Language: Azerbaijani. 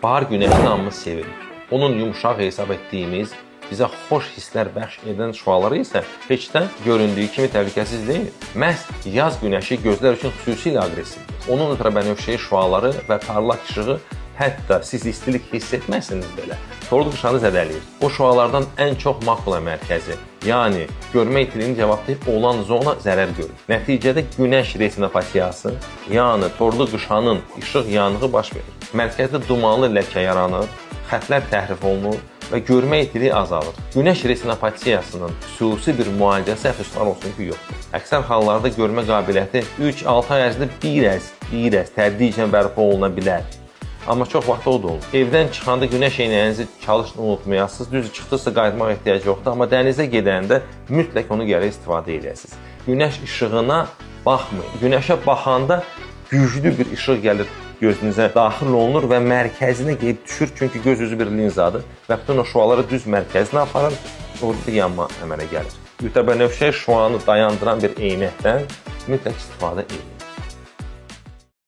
Bahar günəşini hamımız sevirik. Onun yumuşaq hesab etdiyimiz, bizə xoş hisslər bəxş edən şüaları isə heç də göründüyü kimi təhlükəsiz deyil. Məhz yaz günəşi gözlər üçün xüsusilə aqressivdir. Onun ultrabənövşəyi şüaları və parlaq işığı hətta siz istilik hiss etməsiniz belə, torluq qışanı zədələyir. O şüalardan ən çox makula mərkəzi, yəni görmə itiliyinin cavabdeh olan zona zərər görür. Nəticədə günəş retinopatiyası, yəni torluq qışanın işıq yanığı baş verir. Mərkəzdə dumanlı ləkə yaranır, xətlər təhrif olunur və görmə itiliyi azalır. Günəş retinopatiyasının xüsusi bir müalicəsi əfsuslar olsun ki, yoxdur. Əksər hallarda görmə qabiliyyəti 3-6 ay ərzində bir az tədricən bərpa oluna bilər. Amma çox vaxt o da olur. Evdən çıxanda günəş eynəyinizi çalışın unutmayasınız. Düz çıxdısa qayıtmaq ehtiyacı yoxdur, amma dənizə gedəndə mütləq onu gərək istifadə edəsiniz. Günəş işığına baxmayın. Günəşə baxanda güclü bir işıq gəlir, gözünüzə daxil olunur və mərkəzinə gedib düşür. Çünki göz üzü bir linzadır və bütün o şüaları düz mərkəzinə aparır, orada yanma əmələ gəlir. Ultrabənövşəyi şüanı dayandıran bir eynəkdən mütləq istifadə edin.